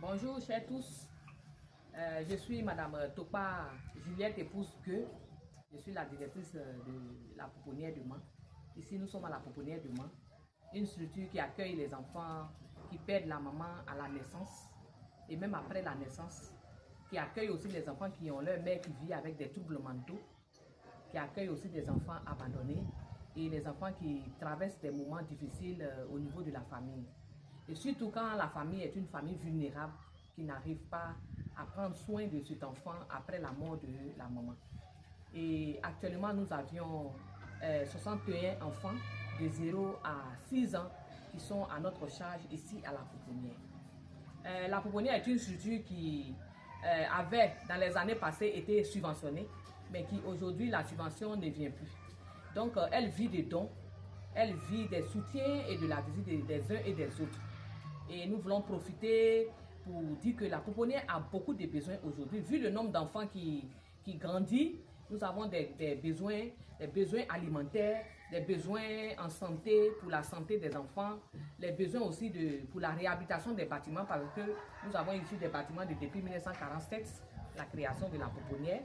Bonjour chers tous, je suis Madame Topa Juliette épouse Gueux. Je suis la directrice de la pouponnière de Mans. Ici nous sommes à la pouponnière de Mans, une structure qui accueille les enfants qui perdent la maman à la naissance et même après la naissance, qui accueille aussi les enfants qui ont leur mère qui vit avec des troubles mentaux, qui accueille aussi des enfants abandonnés et les enfants qui traversent des moments difficiles au niveau de la famille. Et surtout quand la famille est une famille vulnérable qui n'arrive pas à prendre soin de cet enfant après la mort de la maman. Et actuellement, nous avions 61 enfants de 0 à 6 ans qui sont à notre charge ici à la pouponnière. La pouponnière est une structure qui avait dans les années passées été subventionnée, mais qui aujourd'hui la subvention ne vient plus. Donc elle vit des dons, elle vit des soutiens et de la visite des uns et des autres. Et nous voulons profiter pour dire que la pouponnière a beaucoup de besoins aujourd'hui. Vu le nombre d'enfants qui grandit, nous avons des besoins alimentaires, des besoins en santé, pour la santé des enfants, les besoins aussi pour la réhabilitation des bâtiments, parce que nous avons ici des bâtiments depuis 1947, la création de la pouponnière.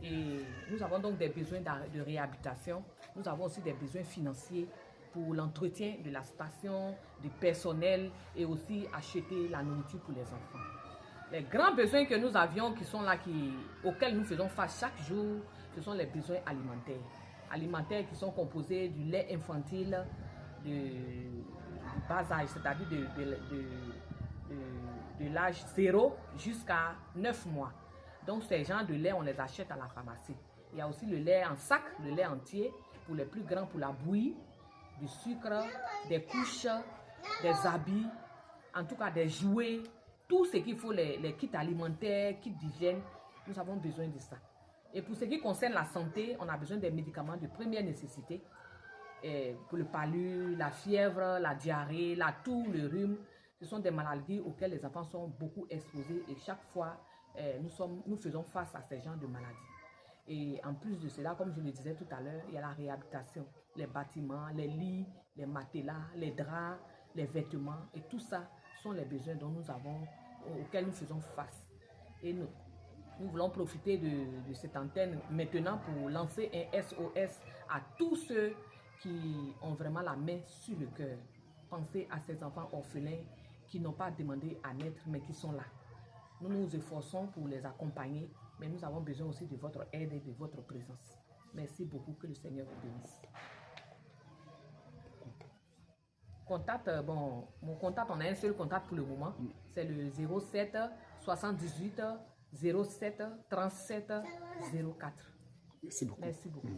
Et nous avons donc des besoins de réhabilitation. Nous avons aussi des besoins financiers pour l'entretien de la station, du personnel et aussi acheter la nourriture pour les enfants. Les grands besoins que nous avions qui sont là, auxquels nous faisons face chaque jour, ce sont les besoins alimentaires. Alimentaires qui sont composés du lait infantile, du bas âge, c'est-à-dire de l'âge 0 jusqu'à 9 mois. Donc ces genres de lait, on les achète à la pharmacie. Il y a aussi le lait en sac, le lait entier, pour les plus grands, pour la bouillie, du sucre, des couches, des habits, en tout cas des jouets, tout ce qu'il faut, les kits alimentaires, kits d'hygiène, nous avons besoin de ça. Et pour ce qui concerne la santé, on a besoin des médicaments de première nécessité. Et pour le palu, la fièvre, la diarrhée, la toux, le rhume, ce sont des maladies auxquelles les enfants sont beaucoup exposés et chaque fois, nous faisons face à ces genres de maladies. Et en plus de cela, comme je le disais tout à l'heure, il y a la réhabilitation, les bâtiments, les lits, les matelas, les draps, les vêtements. Et tout ça sont les besoins auxquels nous faisons face. Et nous voulons profiter de cette antenne maintenant pour lancer un SOS à tous ceux qui ont vraiment la main sur le cœur. Pensez à ces enfants orphelins qui n'ont pas demandé à naître, mais qui sont là. Nous nous efforçons pour les accompagner, mais nous avons besoin aussi de votre aide et de votre présence. Merci beaucoup, que le Seigneur vous bénisse. Contact, mon contact, on a un seul contact pour le moment, c'est le 07 78 07 37 04. Merci beaucoup. Merci beaucoup.